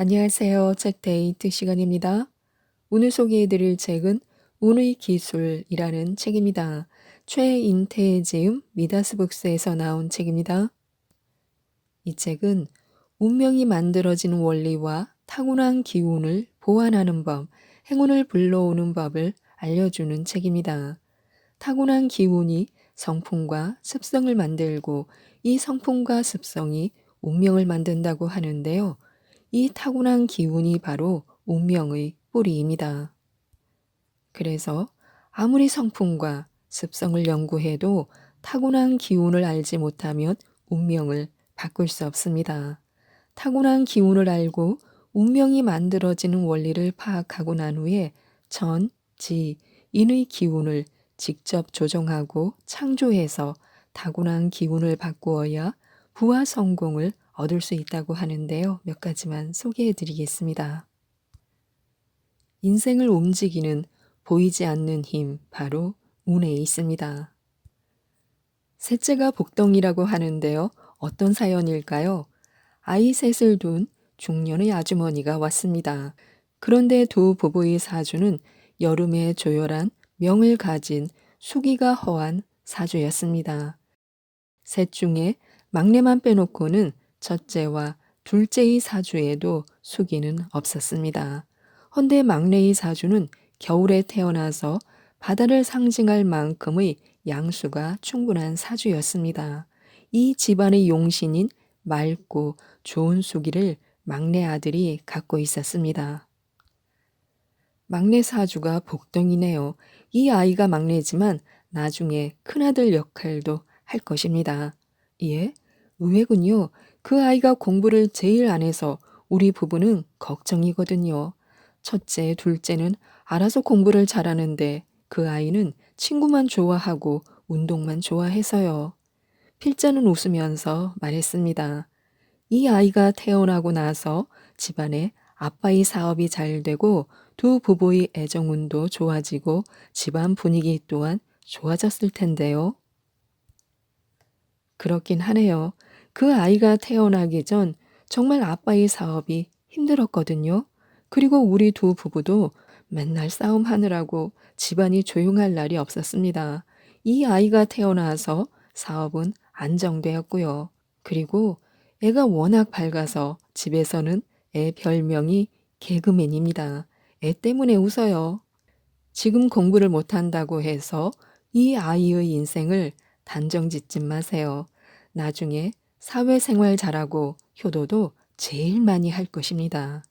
안녕하세요. 책데이트 시간입니다. 오늘 소개해드릴 책은 운의 기술이라는 책입니다. 최인태지음 미다스북스에서 나온 책입니다. 이 책은 운명이 만들어지는 원리와 타고난 기운을 보완하는 법, 행운을 불러오는 법을 알려주는 책입니다. 타고난 기운이 성품과 습성을 만들고 이 성품과 습성이 운명을 만든다고 하는데요. 이 타고난 기운이 바로 운명의 뿌리입니다. 그래서 아무리 성품과 습성을 연구해도 타고난 기운을 알지 못하면 운명을 바꿀 수 없습니다. 타고난 기운을 알고 운명이 만들어지는 원리를 파악하고 난 후에 전, 지, 인의 기운을 직접 조정하고 창조해서 타고난 기운을 바꾸어야 부와 성공을 얻을 수 있다고 하는데요. 몇 가지만 소개해 드리겠습니다. 인생을 움직이는 보이지 않는 힘, 바로 운에 있습니다. 셋째가 복덩이라고 하는데요. 어떤 사연일까요? 아이 셋을 둔 중년의 아주머니가 왔습니다. 그런데 두 부부의 사주는 여름에 조열한 명을 가진 수기가 허한 사주였습니다. 셋 중에 막내만 빼놓고는 첫째와 둘째의 사주에도 수기는 없었습니다. 헌데 막내의 사주는 겨울에 태어나서 바다를 상징할 만큼의 양수가 충분한 사주였습니다. 이 집안의 용신인 맑고 좋은 수기를 막내 아들이 갖고 있었습니다. 막내 사주가 복덩이네요. 이 아이가 막내지만 나중에 큰아들 역할도 할 것입니다. 예? 의외군요. 그 아이가 공부를 제일 안 해서 우리 부부는 걱정이거든요. 첫째, 둘째는 알아서 공부를 잘하는데 그 아이는 친구만 좋아하고 운동만 좋아해서요. 필자는 웃으면서 말했습니다. 이 아이가 태어나고 나서 집안에 아빠의 사업이 잘 되고 두 부부의 애정운도 좋아지고 집안 분위기 또한 좋아졌을 텐데요. 그렇긴 하네요. 그 아이가 태어나기 전 정말 아빠의 사업이 힘들었거든요. 그리고 우리 두 부부도 맨날 싸움하느라고 집안이 조용할 날이 없었습니다. 이 아이가 태어나서 사업은 안정되었고요. 그리고 애가 워낙 밝아서 집에서는 애 별명이 개그맨입니다. 애 때문에 웃어요. 지금 공부를 못한다고 해서 이 아이의 인생을 단정 짓지 마세요. 나중에 사회생활 잘하고 효도도 제일 많이 할 것입니다.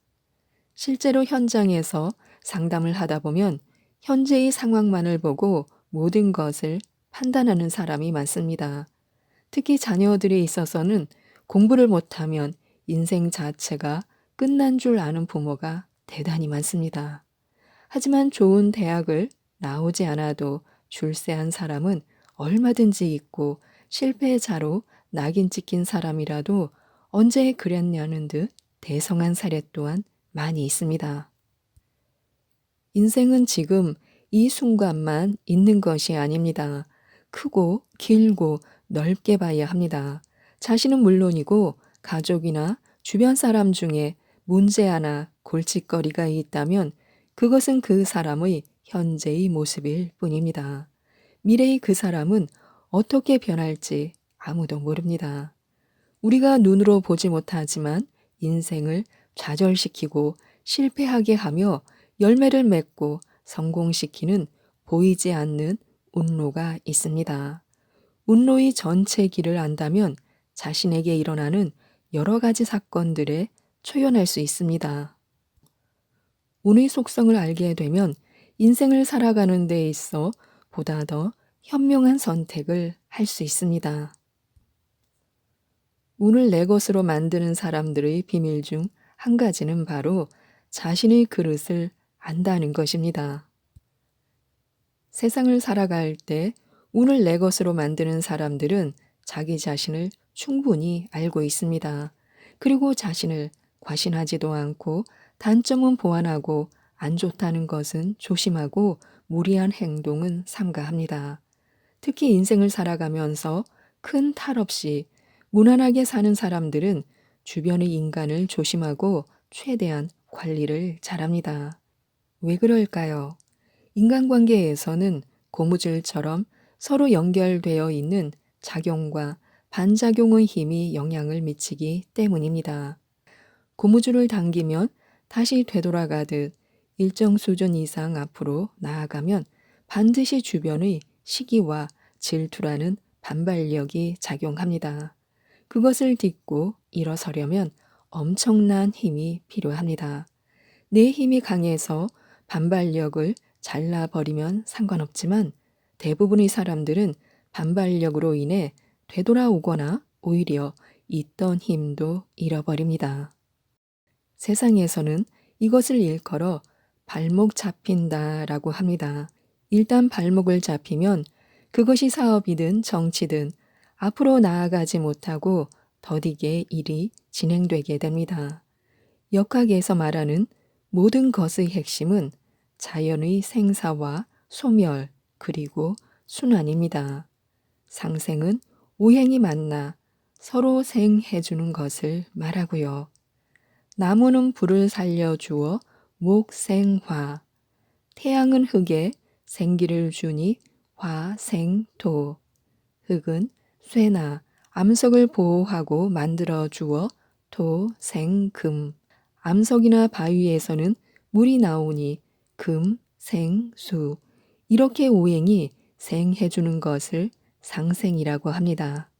실제로 현장에서 상담을 하다 보면 현재의 상황만을 보고 모든 것을 판단하는 사람이 많습니다. 특히 자녀들에 있어서는 공부를 못하면 인생 자체가 끝난 줄 아는 부모가 대단히 많습니다. 하지만 좋은 대학을 나오지 않아도 출세한 사람은 얼마든지 있고 실패자로 낙인 찍힌 사람이라도 언제 그랬냐는 듯 대성한 사례 또한 많이 있습니다. 인생은 지금 이 순간만 있는 것이 아닙니다. 크고 길고 넓게 봐야 합니다. 자신은 물론이고 가족이나 주변 사람 중에 문제 하나 골칫거리가 있다면 그것은 그 사람의 현재의 모습일 뿐입니다. 미래의 그 사람은 어떻게 변할지 아무도 모릅니다. 우리가 눈으로 보지 못하지만 인생을 좌절시키고 실패하게 하며 열매를 맺고 성공시키는 보이지 않는 운로가 있습니다. 운로의 전체 길을 안다면 자신에게 일어나는 여러 가지 사건들에 초연할 수 있습니다. 운의 속성을 알게 되면 인생을 살아가는 데 있어 보다 더 현명한 선택을 할 수 있습니다. 운을 내 것으로 만드는 사람들의 비밀 중 한 가지는 바로 자신의 그릇을 안다는 것입니다. 세상을 살아갈 때 운을 내 것으로 만드는 사람들은 자기 자신을 충분히 알고 있습니다. 그리고 자신을 과신하지도 않고 단점은 보완하고 안 좋다는 것은 조심하고 무리한 행동은 삼가합니다. 특히 인생을 살아가면서 큰 탈 없이 무난하게 사는 사람들은 주변의 인간을 조심하고 최대한 관리를 잘합니다. 왜 그럴까요? 인간관계에서는 고무줄처럼 서로 연결되어 있는 작용과 반작용의 힘이 영향을 미치기 때문입니다. 고무줄을 당기면 다시 되돌아가듯 일정 수준 이상 앞으로 나아가면 반드시 주변의 시기와 질투라는 반발력이 작용합니다. 그것을 딛고 일어서려면 엄청난 힘이 필요합니다. 내 힘이 강해서 반발력을 잘라버리면 상관없지만 대부분의 사람들은 반발력으로 인해 되돌아오거나 오히려 있던 힘도 잃어버립니다. 세상에서는 이것을 일컬어 발목 잡힌다라고 합니다. 일단 발목을 잡히면 그것이 사업이든 정치든 앞으로 나아가지 못하고 더디게 일이 진행되게 됩니다. 역학에서 말하는 모든 것의 핵심은 자연의 생사와 소멸 그리고 순환입니다. 상생은 오행이 만나 서로 생해주는 것을 말하고요. 나무는 불을 살려주어 목생화, 태양은 흙에 생기를 주니 화생토, 흙은 쇠나 암석을 보호하고 만들어 주어 토생금, 암석이나 바위에서는 물이 나오니 금생수, 이렇게 오행이 생해주는 것을 상생이라고 합니다.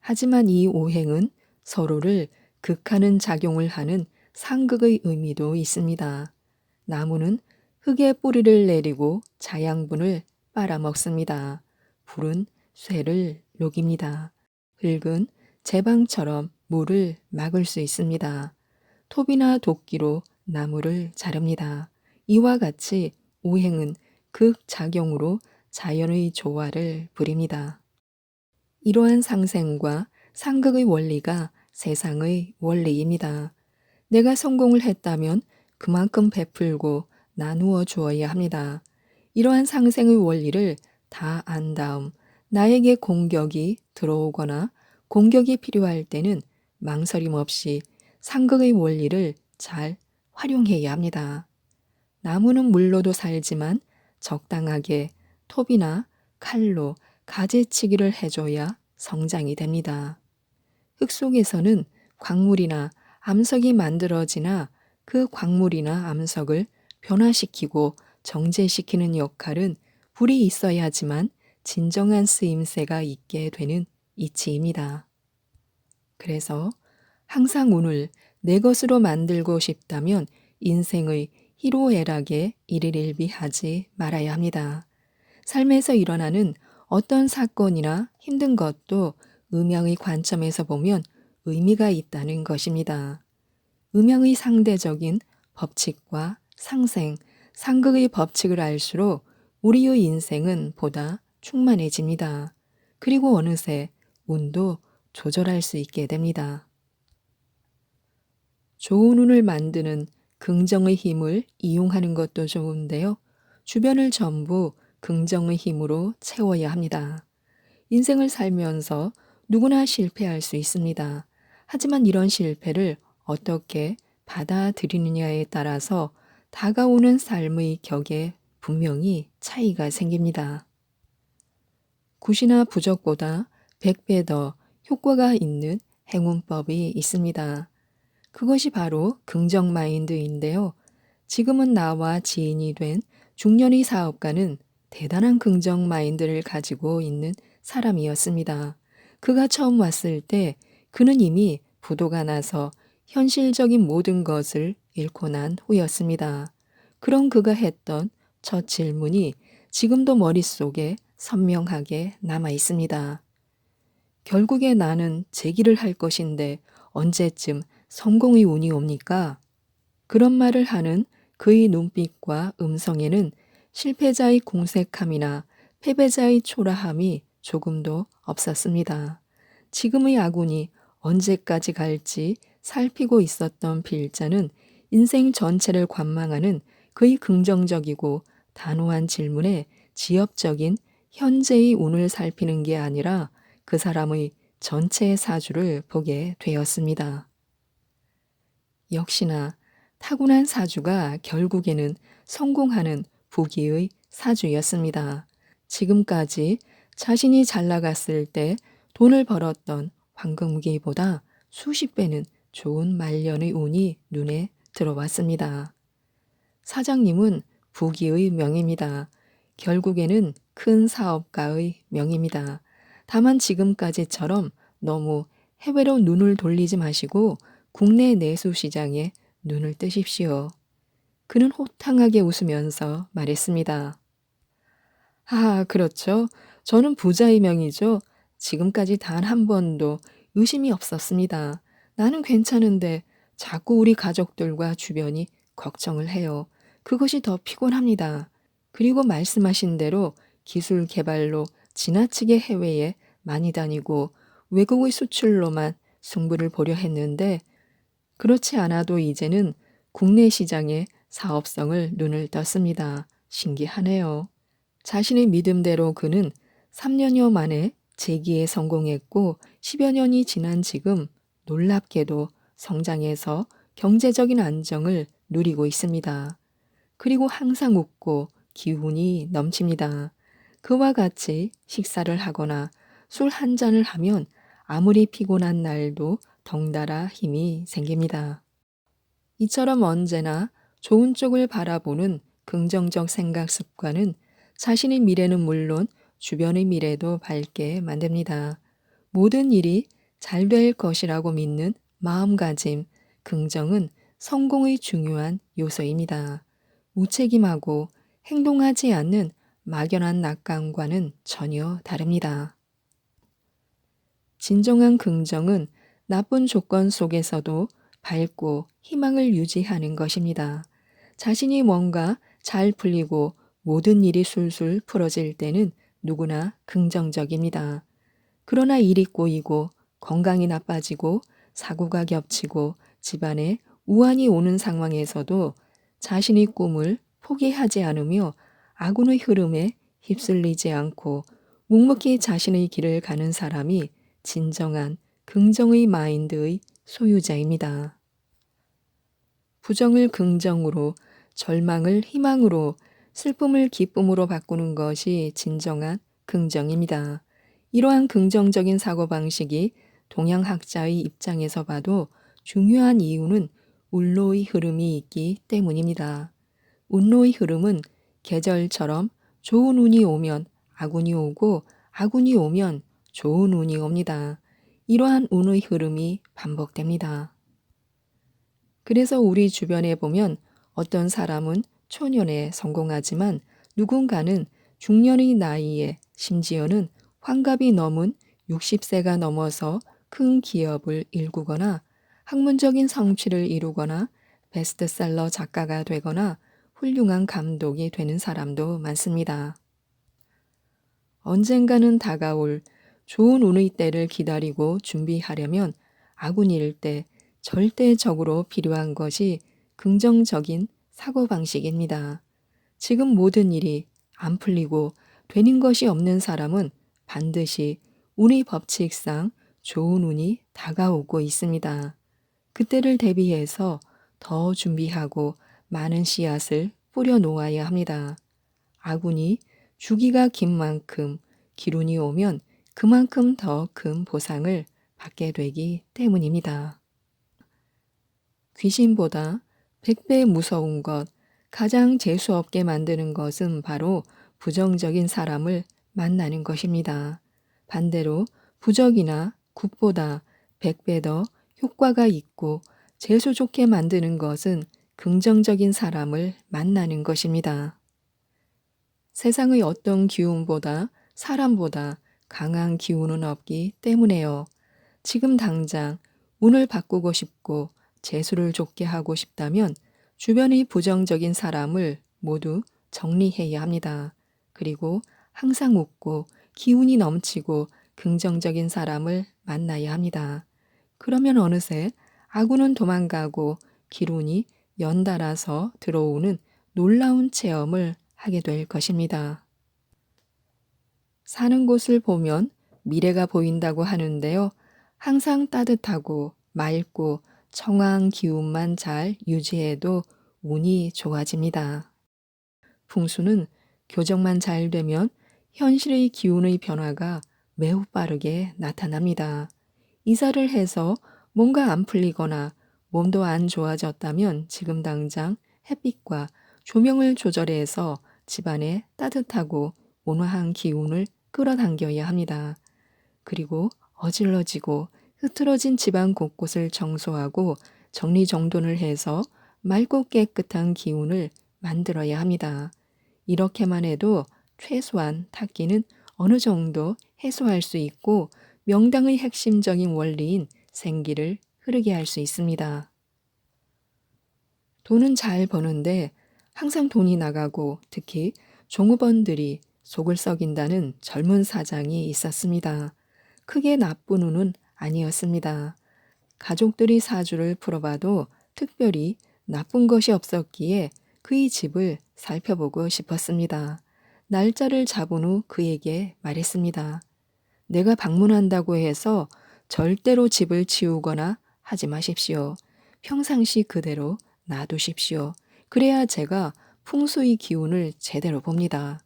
하지만 이 오행은 서로를 극하는 작용을 하는 상극의 의미도 있습니다. 나무는 흙에 뿌리를 내리고 자양분을 빨아먹습니다. 불은 쇠를 녹입니다. 흙은 제방처럼 물을 막을 수 있습니다. 톱이나 도끼로 나무를 자릅니다. 이와 같이 오행은 극작용으로 자연의 조화를 부립니다. 이러한 상생과 상극의 원리가 세상의 원리입니다. 내가 성공을 했다면 그만큼 베풀고 나누어 주어야 합니다. 이러한 상생의 원리를 다 안 다음 나에게 공격이 들어오거나 공격이 필요할 때는 망설임 없이 상극의 원리를 잘 활용해야 합니다. 나무는 물로도 살지만 적당하게 톱이나 칼로 가지치기를 해줘야 성장이 됩니다. 흙 속에서는 광물이나 암석이 만들어지나 그 광물이나 암석을 변화시키고 정제시키는 역할은 불이 있어야지만 진정한 쓰임새가 있게 되는 이치입니다. 그래서 항상 운을 내 것으로 만들고 싶다면 인생의 희로애락에 일일일비하지 말아야 합니다. 삶에서 일어나는 어떤 사건이나 힘든 것도 음양의 관점에서 보면 의미가 있다는 것입니다. 음양의 상대적인 법칙과 상생, 상극의 법칙을 알수록 우리의 인생은 보다 충만해집니다. 그리고 어느새 운도 조절할 수 있게 됩니다. 좋은 운을 만드는 긍정의 힘을 이용하는 것도 좋은데요. 주변을 전부 긍정의 힘으로 채워야 합니다. 인생을 살면서 누구나 실패할 수 있습니다. 하지만 이런 실패를 어떻게 받아들이느냐에 따라서 다가오는 삶의 격에 분명히 차이가 생깁니다. 굿이나 부적보다 100배 더 효과가 있는 행운법이 있습니다. 그것이 바로 긍정 마인드인데요. 지금은 나와 지인이 된 중년의 사업가는 대단한 긍정 마인드를 가지고 있는 사람이었습니다. 그가 처음 왔을 때 그는 이미 부도가 나서 현실적인 모든 것을 잃고 난 후였습니다. 그런 그가 했던 첫 질문이 지금도 머릿속에 선명하게 남아 있습니다. 결국에 나는 재기를 할 것인데 언제쯤 성공의 운이 옵니까? 그런 말을 하는 그의 눈빛과 음성에는 실패자의 공색함이나 패배자의 초라함이 조금도 없었습니다. 지금의 아군이 언제까지 갈지 살피고 있었던 필자는 인생 전체를 관망하는 그의 긍정적이고 단호한 질문에 지엽적인 현재의 운을 살피는 게 아니라 그 사람의 전체 사주를 보게 되었습니다. 역시나 타고난 사주가 결국에는 성공하는 부귀의 사주였습니다. 지금까지 자신이 잘 나갔을 때 돈을 벌었던 황금기보다 수십 배는 좋은 말년의 운이 눈에 들어왔습니다. 사장님은 부귀의 명입니다. 결국에는 큰 사업가의 명입니다. 다만 지금까지처럼 너무 해외로 눈을 돌리지 마시고 국내 내수 시장에 눈을 뜨십시오. 그는 호탕하게 웃으면서 말했습니다. 그렇죠. 저는 부자의 명이죠. 지금까지 단 한 번도 의심이 없었습니다. 나는 괜찮은데 자꾸 우리 가족들과 주변이 걱정을 해요. 그것이 더 피곤합니다. 그리고 말씀하신 대로 기술 개발로 지나치게 해외에 많이 다니고 외국의 수출로만 승부를 보려 했는데 그렇지 않아도 이제는 국내 시장의 사업성을 눈을 떴습니다. 신기하네요. 자신의 믿음대로 그는 3년여 만에 재기에 성공했고 10여 년이 지난 지금 놀랍게도 성장해서 경제적인 안정을 누리고 있습니다. 그리고 항상 웃고 기운이 넘칩니다. 그와 같이 식사를 하거나 술 한 잔을 하면 아무리 피곤한 날도 덩달아 힘이 생깁니다. 이처럼 언제나 좋은 쪽을 바라보는 긍정적 생각 습관은 자신의 미래는 물론 주변의 미래도 밝게 만듭니다. 모든 일이 잘 될 것이라고 믿는 마음가짐, 긍정은 성공의 중요한 요소입니다. 무책임하고 행동하지 않는 막연한 낙관과는 전혀 다릅니다. 진정한 긍정은 나쁜 조건 속에서도 밝고 희망을 유지하는 것입니다. 자신이 뭔가 잘 풀리고 모든 일이 술술 풀어질 때는 누구나 긍정적입니다. 그러나 일이 꼬이고 건강이 나빠지고 사고가 겹치고 집안에 우환이 오는 상황에서도 자신의 꿈을 포기하지 않으며 아군의 흐름에 휩쓸리지 않고 묵묵히 자신의 길을 가는 사람이 진정한 긍정의 마인드의 소유자입니다. 부정을 긍정으로, 절망을 희망으로, 슬픔을 기쁨으로 바꾸는 것이 진정한 긍정입니다. 이러한 긍정적인 사고방식이 동양학자의 입장에서 봐도 중요한 이유는 운로의 흐름이 있기 때문입니다. 운로의 흐름은 계절처럼 좋은 운이 오면 악운이 오고 악운이 오면 좋은 운이 옵니다. 이러한 운의 흐름이 반복됩니다. 그래서 우리 주변에 보면 어떤 사람은 초년에 성공하지만 누군가는 중년의 나이에 심지어는 환갑이 넘은 60세가 넘어서 큰 기업을 일구거나 학문적인 성취를 이루거나 베스트셀러 작가가 되거나 훌륭한 감독이 되는 사람도 많습니다. 언젠가는 다가올 좋은 운의 때를 기다리고 준비하려면 아군일 때 절대적으로 필요한 것이 긍정적인 사고방식입니다. 지금 모든 일이 안 풀리고 되는 것이 없는 사람은 반드시 운의 법칙상 좋은 운이 다가오고 있습니다. 그때를 대비해서 더 준비하고 많은 씨앗을 뿌려 놓아야 합니다. 아군이 주기가 긴 만큼 기운이 오면 그만큼 더 큰 보상을 받게 되기 때문입니다. 귀신보다 100배 무서운 것, 가장 재수없게 만드는 것은 바로 부정적인 사람을 만나는 것입니다. 반대로 부적이나 굿보다 100배 더 효과가 있고 재수 좋게 만드는 것은 긍정적인 사람을 만나는 것입니다. 세상의 어떤 기운보다 사람보다 강한 기운은 없기 때문에요. 지금 당장 운을 바꾸고 싶고 재수를 좋게 하고 싶다면 주변의 부정적인 사람을 모두 정리해야 합니다. 그리고 항상 웃고 기운이 넘치고 긍정적인 사람을 만나야 합니다. 그러면 어느새 아군은 도망가고 기운이 연달아서 들어오는 놀라운 체험을 하게 될 것입니다. 사는 곳을 보면 미래가 보인다고 하는데요. 항상 따뜻하고 맑고 청아한 기운만 잘 유지해도 운이 좋아집니다. 풍수는 교정만 잘 되면 현실의 기운의 변화가 매우 빠르게 나타납니다. 이사를 해서 뭔가 안 풀리거나 몸도 안 좋아졌다면 지금 당장 햇빛과 조명을 조절해서 집안에 따뜻하고 온화한 기운을 끌어당겨야 합니다. 그리고 어질러지고 흐트러진 집안 곳곳을 청소하고 정리정돈을 해서 맑고 깨끗한 기운을 만들어야 합니다. 이렇게만 해도 최소한 탁기는 어느 정도 해소할 수 있고 명당의 핵심적인 원리인 생기를 흐르게 할 수 있습니다. 돈은 잘 버는데 항상 돈이 나가고 특히 종업원들이 속을 썩인다는 젊은 사장이 있었습니다. 크게 나쁜 운은 아니었습니다. 가족들이 사주를 풀어봐도 특별히 나쁜 것이 없었기에 그의 집을 살펴보고 싶었습니다. 날짜를 잡은 후 그에게 말했습니다. 내가 방문한다고 해서 절대로 집을 치우거나 하지 마십시오. 평상시 그대로 놔두십시오. 그래야 제가 풍수의 기운을 제대로 봅니다.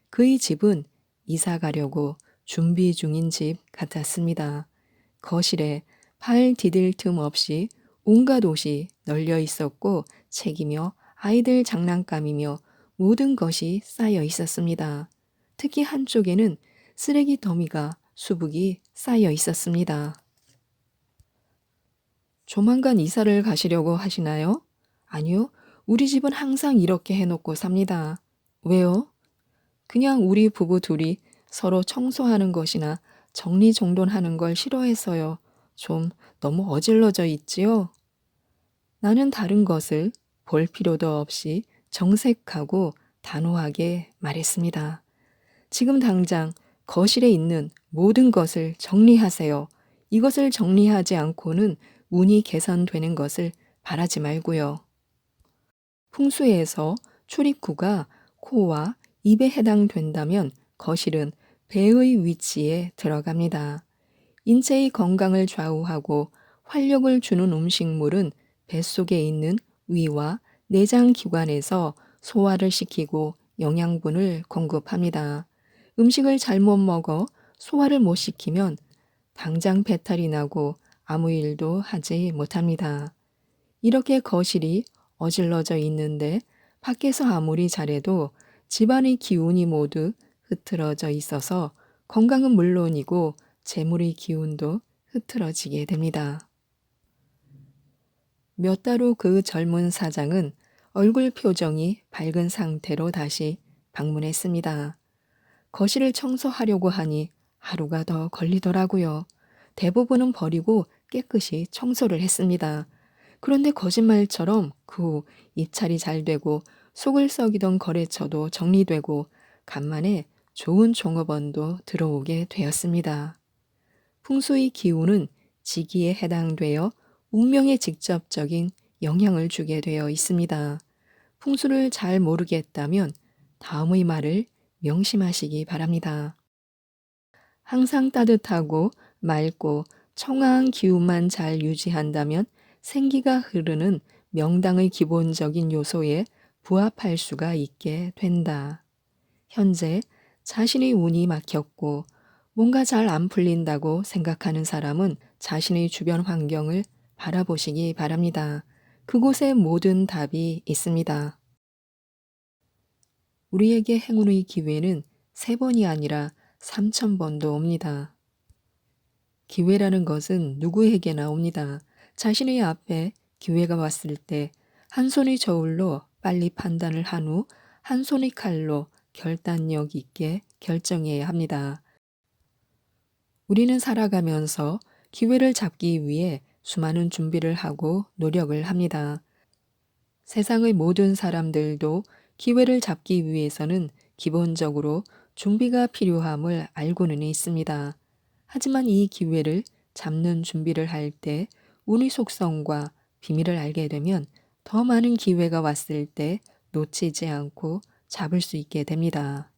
그의 집은 이사 가려고 준비 중인 집 같았습니다. 거실에 발 디딜 틈 없이 온갖 옷이 널려 있었고 책이며 아이들 장난감이며 모든 것이 쌓여 있었습니다. 특히 한쪽에는 쓰레기 더미가 수북이 쌓여 있었습니다. 조만간 이사를 가시려고 하시나요? 아니요. 우리 집은 항상 이렇게 해놓고 삽니다. 왜요? 그냥 우리 부부 둘이 서로 청소하는 것이나 정리정돈하는 걸 싫어해서요. 좀 너무 어질러져 있지요? 나는 다른 것을 볼 필요도 없이 정색하고 단호하게 말했습니다. 지금 당장 거실에 있는 모든 것을 정리하세요. 이것을 정리하지 않고는 운이 개선되는 것을 바라지 말고요. 풍수에서 출입구가 코와 입에 해당된다면 거실은 배의 위치에 들어갑니다. 인체의 건강을 좌우하고 활력을 주는 음식물은 뱃속에 있는 위와 내장 기관에서 소화를 시키고 영양분을 공급합니다. 음식을 잘못 먹어 소화를 못 시키면 당장 배탈이 나고 아무 일도 하지 못합니다. 이렇게 거실이 어질러져 있는데 밖에서 아무리 잘해도 집안의 기운이 모두 흐트러져 있어서 건강은 물론이고 재물의 기운도 흐트러지게 됩니다. 몇 달 후 그 젊은 사장은 얼굴 표정이 밝은 상태로 다시 방문했습니다. 거실을 청소하려고 하니 하루가 더 걸리더라고요. 대부분은 버리고 깨끗이 청소를 했습니다. 그런데 거짓말처럼 그 후 입찰이 잘 되고 속을 썩이던 거래처도 정리되고 간만에 좋은 종업원도 들어오게 되었습니다. 풍수의 기운은 지기에 해당되어 운명에 직접적인 영향을 주게 되어 있습니다. 풍수를 잘 모르겠다면 다음의 말을 명심하시기 바랍니다. 항상 따뜻하고 맑고 청아한 기운만 잘 유지한다면 생기가 흐르는 명당의 기본적인 요소에 부합할 수가 있게 된다. 현재 자신의 운이 막혔고 뭔가 잘 안 풀린다고 생각하는 사람은 자신의 주변 환경을 바라보시기 바랍니다. 그곳에 모든 답이 있습니다. 우리에게 행운의 기회는 3번이 아니라 3,000번도 옵니다. 기회라는 것은 누구에게나 옵니다. 자신의 앞에 기회가 왔을 때 한 손의 저울로 빨리 판단을 한 후 한 손의 칼로 결단력 있게 결정해야 합니다. 우리는 살아가면서 기회를 잡기 위해 수많은 준비를 하고 노력을 합니다. 세상의 모든 사람들도 기회를 잡기 위해서는 기본적으로 준비가 필요함을 알고는 있습니다. 하지만 이 기회를 잡는 준비를 할 때 운의 속성과 비밀을 알게 되면 더 많은 기회가 왔을 때 놓치지 않고 잡을 수 있게 됩니다.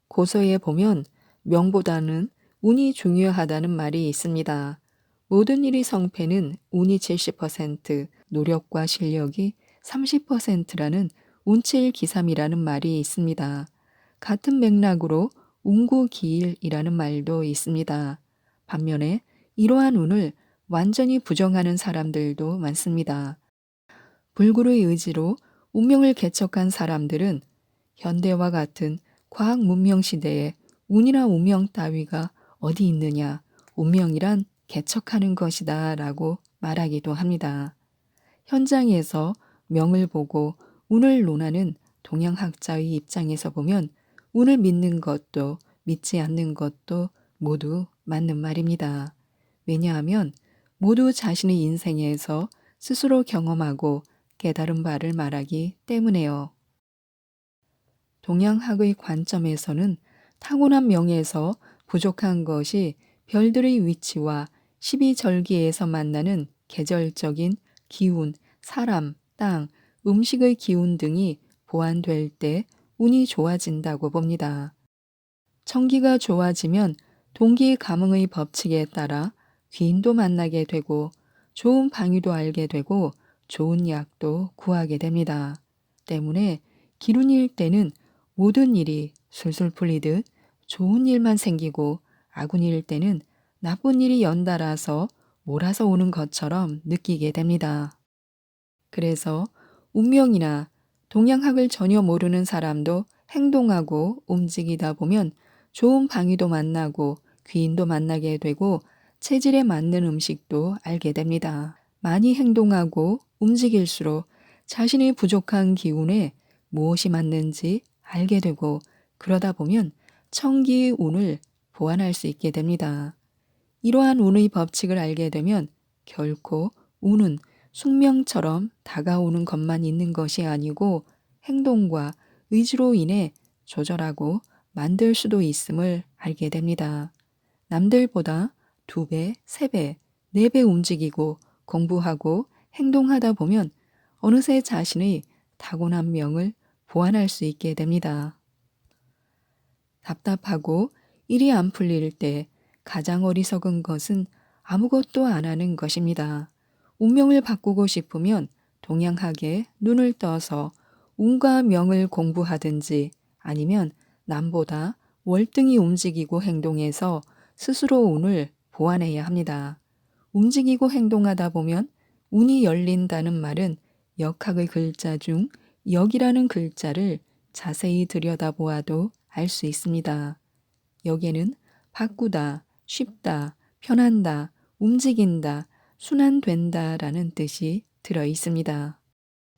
고서에 보면 명보다는 운이 중요하다는 말이 있습니다. 모든 일이 성패는 운이 70%, 노력과 실력이 30%라는 운칠기삼이라는 말이 있습니다. 같은 맥락으로 운구기일이라는 말도 있습니다. 반면에 이러한 운을 완전히 부정하는 사람들도 많습니다. 불굴의 의지로 운명을 개척한 사람들은 현대와 같은 과학 문명 시대에 운이나 운명 따위가 어디 있느냐, 운명이란 개척하는 것이다 라고 말하기도 합니다. 현장에서 명을 보고 운을 논하는 동양학자의 입장에서 보면 운을 믿는 것도 믿지 않는 것도 모두 맞는 말입니다. 왜냐하면 모두 자신의 인생에서 스스로 경험하고 깨달은 바를 말하기 때문에요. 동양학의 관점에서는 타고난 명에서 부족한 것이 별들의 위치와 12절기에서 만나는 계절적인 기운, 사람, 땅, 음식의 기운 등이 보완될 때 운이 좋아진다고 봅니다. 청기가 좋아지면 동기가몽의 법칙에 따라 귀인도 만나게 되고 좋은 방위도 알게 되고 좋은 약도 구하게 됩니다. 때문에 기운일 때는 모든 일이 술술 풀리듯 좋은 일만 생기고 악운일 때는 나쁜 일이 연달아서 몰아서 오는 것처럼 느끼게 됩니다. 그래서 운명이나 동양학을 전혀 모르는 사람도 행동하고 움직이다 보면 좋은 방위도 만나고 귀인도 만나게 되고 체질에 맞는 음식도 알게 됩니다. 많이 행동하고 움직일수록 자신의 부족한 기운에 무엇이 맞는지 알게 되고 그러다 보면 청기의 운을 보완할 수 있게 됩니다. 이러한 운의 법칙을 알게 되면 결코 운은 숙명처럼 다가오는 것만 있는 것이 아니고 행동과 의지로 인해 조절하고 만들 수도 있음을 알게 됩니다. 남들보다 2배, 3배, 4배 움직이고 공부하고 행동하다 보면 어느새 자신의 타고난 명을 보완할 수 있게 됩니다. 답답하고 일이 안 풀릴 때 가장 어리석은 것은 아무것도 안 하는 것입니다. 운명을 바꾸고 싶으면 동양학에 눈을 떠서 운과 명을 공부하든지 아니면 남보다 월등히 움직이고 행동해서 스스로 운을 보완해야 합니다. 움직이고 행동하다 보면 운이 열린다는 말은 역학의 글자 중 역이라는 글자를 자세히 들여다보아도 알 수 있습니다. 역에는 바꾸다, 쉽다, 편한다, 움직인다, 순환된다 라는 뜻이 들어 있습니다.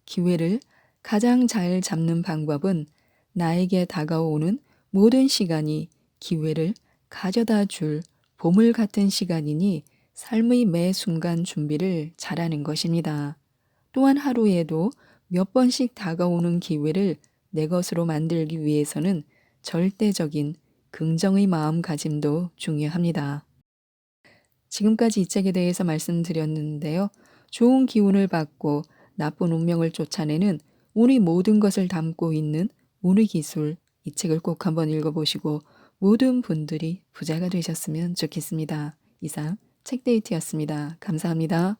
기회를 가장 잘 잡는 방법은 나에게 다가오는 모든 시간이 기회를 가져다 줄 보물 같은 시간이니 삶의 매 순간 준비를 잘하는 것입니다. 또한 하루에도 몇 번씩 다가오는 기회를 내 것으로 만들기 위해서는 절대적인 긍정의 마음가짐도 중요합니다. 지금까지 이 책에 대해서 말씀드렸는데요. 좋은 기운을 받고 나쁜 운명을 쫓아내는 운의 모든 것을 담고 있는 운의 기술, 이 책을 꼭 한번 읽어보시고 모든 분들이 부자가 되셨으면 좋겠습니다. 이상 책데이트였습니다. 감사합니다.